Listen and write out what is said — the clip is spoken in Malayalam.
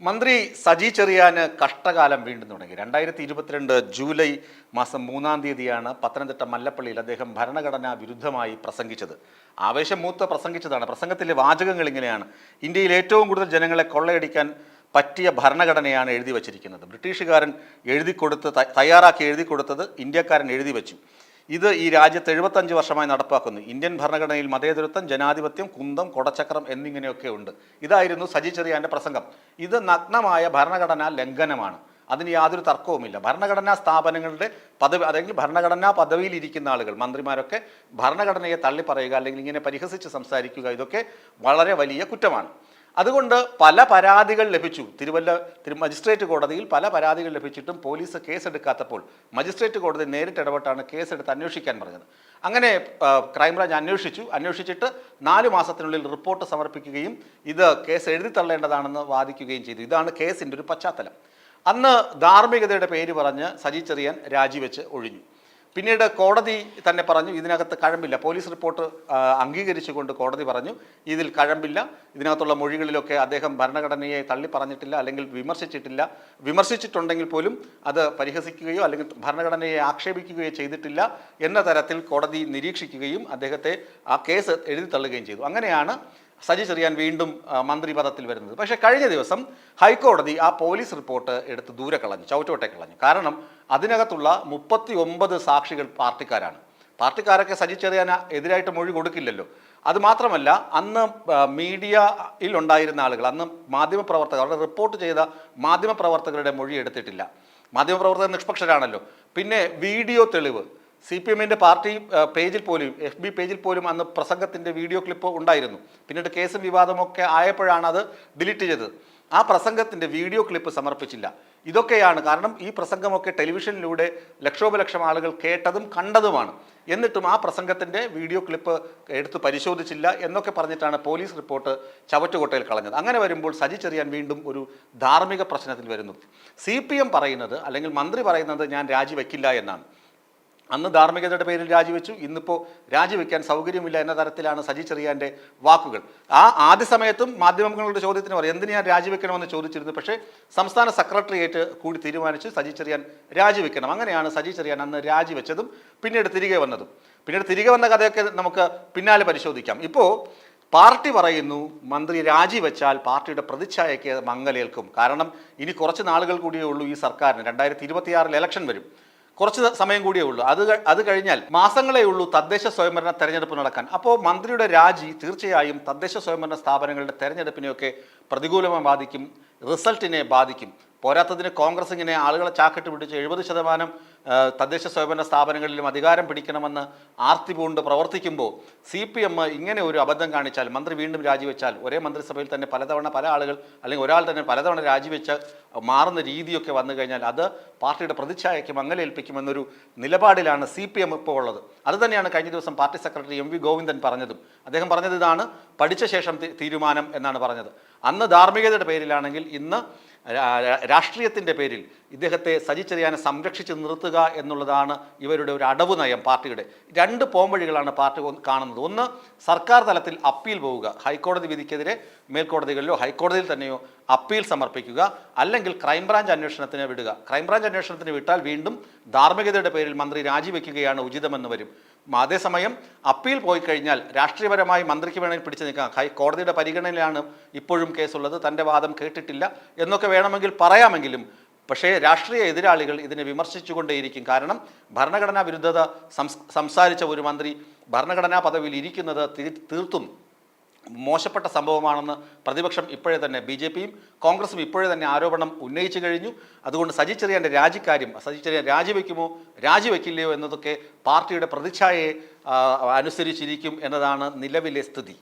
മന്ത്രി സജി ചെറിയാന് കഷ്ടകാലം വീണ്ടും തുടങ്ങി. 2022 ജൂലൈ മാസം 3-ാം തീയതിയാണ് പത്തനംതിട്ട മല്ലപ്പള്ളിയിൽ അദ്ദേഹം ഭരണഘടനാ വിരുദ്ധമായി പ്രസംഗിച്ചത്. ആവേശം മൂത്ത് പ്രസംഗിച്ചതാണ്. പ്രസംഗത്തിലെ വാചകങ്ങൾ ഇങ്ങനെയാണ്: ഇന്ത്യയിൽ ഏറ്റവും കൂടുതൽ ജനങ്ങളെ കൊള്ളയടിക്കാൻ പറ്റിയ ഭരണഘടനയാണ് എഴുതി വച്ചിരിക്കുന്നത്. ബ്രിട്ടീഷുകാരൻ തയ്യാറാക്കി എഴുതി കൊടുത്തത് ഇന്ത്യക്കാരൻ എഴുതി വച്ചു. ഇത് ഈ രാജ്യത്ത് 75 വർഷമായി നടപ്പാക്കുന്നു. ഇന്ത്യൻ ഭരണഘടനയിൽ മതേതരത്വം, ജനാധിപത്യം, കുന്തം, കൊടച്ചക്രം എന്നിങ്ങനെയൊക്കെ ഉണ്ട്. ഇതായിരുന്നു സജി ചെറിയാൻ്റെ പ്രസംഗം. ഇത് നഗ്നമായ ഭരണഘടനാ ലംഘനമാണ്. അതിന് യാതൊരു തർക്കവുമില്ല. ഭരണഘടനാ സ്ഥാപനങ്ങളുടെ പദവി, അല്ലെങ്കിൽ ഭരണഘടനാ പദവിയിൽ ഇരിക്കുന്ന ആളുകൾ, മന്ത്രിമാരൊക്കെ ഭരണഘടനയെ തള്ളിപ്പറയുക അല്ലെങ്കിൽ ഇങ്ങനെ പരിഹസിച്ച് സംസാരിക്കുക, ഇതൊക്കെ വളരെ വലിയ കുറ്റമാണ്. അതുകൊണ്ട് പല പരാതികൾ ലഭിച്ചു. മജിസ്ട്രേറ്റ് കോടതിയിൽ പല പരാതികൾ ലഭിച്ചിട്ടും പോലീസ് കേസെടുക്കാത്തപ്പോൾ മജിസ്ട്രേറ്റ് കോടതി നേരിട്ട് ഇടപെട്ടാണ് കേസെടുത്ത് അന്വേഷിക്കാൻ പറഞ്ഞത്. അങ്ങനെ ക്രൈംബ്രാഞ്ച് അന്വേഷിച്ചിട്ട് 4 മാസത്തിനുള്ളിൽ റിപ്പോർട്ട് സമർപ്പിക്കുകയും ഇത് കേസ് എഴുതി തള്ളേണ്ടതാണെന്ന് വാദിക്കുകയും ചെയ്തു. ഇതാണ് കേസിൻ്റെ ഒരു പശ്ചാത്തലം. അന്ന് ധാർമ്മികതയുടെ പേര് പറഞ്ഞ് സജി ചെറിയാൻ രാജിവെച്ച് ഒഴിഞ്ഞു. പിന്നീട് കോടതി തന്നെ പറഞ്ഞു ഇതിനകത്ത് കഴമ്പില്ല. പോലീസ് റിപ്പോർട്ട് അംഗീകരിച്ചുകൊണ്ട് കോടതി പറഞ്ഞു ഇതിൽ കഴമ്പില്ല, ഇതിനകത്തുള്ള മൊഴികളിലൊക്കെ അദ്ദേഹം ഭരണഘടനയെ തള്ളി പറഞ്ഞിട്ടില്ല അല്ലെങ്കിൽ വിമർശിച്ചിട്ടുണ്ടെങ്കിൽ പോലും അത് പരിഹസിക്കുകയോ അല്ലെങ്കിൽ ഭരണഘടനയെ ആക്ഷേപിക്കുകയോ ചെയ്തിട്ടില്ല എന്ന തരത്തിൽ കോടതി നിരീക്ഷിക്കുകയും അദ്ദേഹത്തെ ആ കേസ് എഴുതി തള്ളുകയും ചെയ്തു. അങ്ങനെയാണ് സജി ചെറിയാൻ വീണ്ടും മന്ത്രിപദത്തിൽ വരുന്നത്. പക്ഷേ കഴിഞ്ഞ ദിവസം ഹൈക്കോടതി ആ പോലീസ് റിപ്പോർട്ട് എടുത്ത് ദൂരെ കളഞ്ഞു, ചവറ്റോട്ടെ കളഞ്ഞു. കാരണം അതിനകത്തുള്ള 39 സാക്ഷികൾ പാർട്ടിക്കാരൊക്കെ സജി ചെറിയാന് എതിരായിട്ട് മൊഴി കൊടുക്കില്ലല്ലോ. അതുമാത്രമല്ല, അന്ന് മീഡിയയിൽ ഉണ്ടായിരുന്ന ആളുകൾ, അന്ന് മാധ്യമപ്രവർത്തകർ, അവിടെ റിപ്പോർട്ട് ചെയ്ത മാധ്യമപ്രവർത്തകരുടെ മൊഴി എടുത്തിട്ടില്ല. മാധ്യമപ്രവർത്തകർ നിഷ്പക്ഷരാണല്ലോ. പിന്നെ വീഡിയോ തെളിവ്, CPM-ൻ്റെ പാർട്ടി പേജിൽ പോലും, FB പേജിൽ പോലും അന്ന് പ്രസംഗത്തിൻ്റെ വീഡിയോ ക്ലിപ്പ് ഉണ്ടായിരുന്നു. പിന്നീട് കേസും വിവാദമൊക്കെ ആയപ്പോഴാണ് അത് ഡിലീറ്റ് ചെയ്തത്. ആ പ്രസംഗത്തിൻ്റെ വീഡിയോ ക്ലിപ്പ് സമർപ്പിച്ചില്ല. ഇതൊക്കെയാണ് കാരണം. ഈ പ്രസംഗമൊക്കെ ടെലിവിഷനിലൂടെ ലക്ഷോപലക്ഷം ആളുകൾ കേട്ടതും കണ്ടതുമാണ്. എന്നിട്ടും ആ പ്രസംഗത്തിൻ്റെ വീഡിയോ ക്ലിപ്പ് എടുത്ത് പരിശോധിച്ചില്ല എന്നൊക്കെ പറഞ്ഞിട്ടാണ് പോലീസ് റിപ്പോർട്ട് ചവറ്റുകൊട്ടയിൽ കളഞ്ഞത്. അങ്ങനെ വരുമ്പോൾ സജി ചെറിയാൻ വീണ്ടും ഒരു ധാർമ്മിക പ്രശ്നത്തിൽ വരുന്നു. CPM പറയുന്നത്, അല്ലെങ്കിൽ മന്ത്രി പറയുന്നത്, ഞാൻ രാജിവെക്കില്ല എന്നാണ്. അന്ന് ധാർമ്മികതയുടെ പേരിൽ രാജിവെച്ചു, ഇന്നിപ്പോൾ രാജിവെക്കാൻ സൗകര്യമില്ല എന്ന തരത്തിലാണ് സജി ചെറിയാൻ്റെ വാക്കുകൾ. ആദ്യ സമയത്തും മാധ്യമങ്ങളുടെ ചോദ്യത്തിന് പറയും എന്തിന് ഞാൻ രാജിവെക്കണമെന്ന് ചോദിച്ചിരുന്നു. പക്ഷേ സംസ്ഥാന സെക്രട്ടേറിയറ്റ് കൂടി തീരുമാനിച്ചു സജി ചെറിയാൻ രാജിവെക്കണം. അങ്ങനെയാണ് സജി ചെറിയാൻ അന്ന് രാജിവെച്ചതും പിന്നീട് തിരികെ വന്നതും. തിരികെ വന്ന കഥയൊക്കെ നമുക്ക് പിന്നാലെ പരിശോധിക്കാം. ഇപ്പോൾ പാർട്ടി പറയുന്നു മന്ത്രി രാജിവെച്ചാൽ പാർട്ടിയുടെ പ്രതിച്ഛായയ്ക്ക് മങ്ങലേൽക്കും. കാരണം ഇനി കുറച്ച് നാളുകൾ കൂടിയേ ഉള്ളൂ ഈ സർക്കാരിന്. 2026 ഇലക്ഷൻ വരും. കുറച്ച് സമയം കൂടിയേ ഉള്ളൂ. അത് കഴിഞ്ഞാൽ മാസങ്ങളേ ഉള്ളൂ തദ്ദേശ സ്വയംഭരണ തെരഞ്ഞെടുപ്പ് നടക്കാൻ. അപ്പോൾ മന്ത്രിയുടെ രാജി തീർച്ചയായും തദ്ദേശ സ്വയംഭരണ സ്ഥാപനങ്ങളുടെ തെരഞ്ഞെടുപ്പിനെയൊക്കെ പ്രതികൂലമായി ബാധിക്കും, റിസൾട്ടിനെ ബാധിക്കും. പോരാത്തതിന് കോൺഗ്രസ് ഇങ്ങനെ ആളുകളെ ചാക്കിട്ട് പിടിച്ച് 70% തദ്ദേശ സ്വയംഭരണ സ്ഥാപനങ്ങളിലും അധികാരം പിടിക്കണമെന്ന് ആർത്തി പൂണ്ട് പ്രവർത്തിക്കുമ്പോൾ CPM ഇങ്ങനെ ഒരു അബദ്ധം കാണിച്ചാൽ, മന്ത്രി വീണ്ടും രാജിവെച്ചാൽ, ഒരേ മന്ത്രിസഭയിൽ തന്നെ പല ആളുകൾ അല്ലെങ്കിൽ ഒരാൾ തന്നെ പലതവണ രാജിവെച്ച് മാറുന്ന രീതിയൊക്കെ വന്നു കഴിഞ്ഞാൽ അത് പാർട്ടിയുടെ പ്രതിച്ഛായയ്ക്ക് മങ്ങലേൽപ്പിക്കുമെന്നൊരു നിലപാടിലാണ് CPM ഇപ്പോൾ ഉള്ളത്. അതുതന്നെയാണ് കഴിഞ്ഞ ദിവസം പാർട്ടി സെക്രട്ടറി MV ഗോവിന്ദൻ പറഞ്ഞതും. അദ്ദേഹം പറഞ്ഞത് ഇതാണ്: പഠിച്ച ശേഷം തീരുമാനം എന്നാണ് പറഞ്ഞത്. അന്ന് ധാർമ്മികതയുടെ പേരിലാണെങ്കിൽ ഇന്ന് രാഷ്ട്രീയത്തിൻ്റെ പേരിൽ ഇദ്ദേഹത്തെ സജി ചെറിയാനെ സംരക്ഷിച്ച് നിർത്തുക എന്നുള്ളതാണ് ഇവരുടെ ഒരു അടവ് നയം. പാർട്ടിയുടെ 2 പോംവഴികളാണ് പാർട്ടി കാണുന്നത്. ഒന്ന്, സർക്കാർ തലത്തിൽ അപ്പീൽ പോവുക, ഹൈക്കോടതി വിധിക്കെതിരെ മേൽക്കോടതികളിലോ ഹൈക്കോടതിയിൽ തന്നെയോ അപ്പീൽ സമർപ്പിക്കുക, അല്ലെങ്കിൽ ക്രൈംബ്രാഞ്ച് അന്വേഷണത്തിന് വിടുക. ക്രൈംബ്രാഞ്ച് അന്വേഷണത്തിന് വിട്ടാൽ വീണ്ടും ധാർമ്മികതയുടെ പേരിൽ മന്ത്രി രാജിവെക്കുകയാണ് ഉചിതമെന്ന് വരും. അതേസമയം അപ്പീൽ പോയി കഴിഞ്ഞാൽ രാഷ്ട്രീയപരമായി മന്ത്രിക്ക് വേണമെങ്കിൽ പിടിച്ചു നിൽക്കാം. ഹൈക്കോടതിയുടെ പരിഗണനയിലാണ് ഇപ്പോഴും കേസുള്ളത്, തൻ്റെ വാദം കേട്ടിട്ടില്ല എന്നൊക്കെ വേണമെങ്കിൽ പറയാമെങ്കിലും പക്ഷേ രാഷ്ട്രീയ എതിരാളികൾ ഇതിനെ വിമർശിച്ചുകൊണ്ടേയിരിക്കും. കാരണം ഭരണഘടനാ വിരുദ്ധത സംസാരിച്ച ഒരു മന്ത്രി ഭരണഘടനാ പദവിയിൽ ഇരിക്കുന്നത് തീർത്തും മോശപ്പെട്ട സംഭവമാണെന്ന് പ്രതിപക്ഷം ഇപ്പോഴേ തന്നെ, BJP-യും കോൺഗ്രസും ഇപ്പോഴേ തന്നെ ആരോപണം ഉന്നയിച്ചു കഴിഞ്ഞു. അതുകൊണ്ട് സജി ചെറിയാൻ്റെ രാജിക്കാര്യം, സജി ചെറിയാൻ രാജിവെക്കുമോ രാജിവെക്കില്ലയോ എന്നതൊക്കെ പാർട്ടിയുടെ പ്രതിച്ഛായയെ അനുസരിച്ചിരിക്കും എന്നതാണ് നിലവിലെ സ്ഥിതി.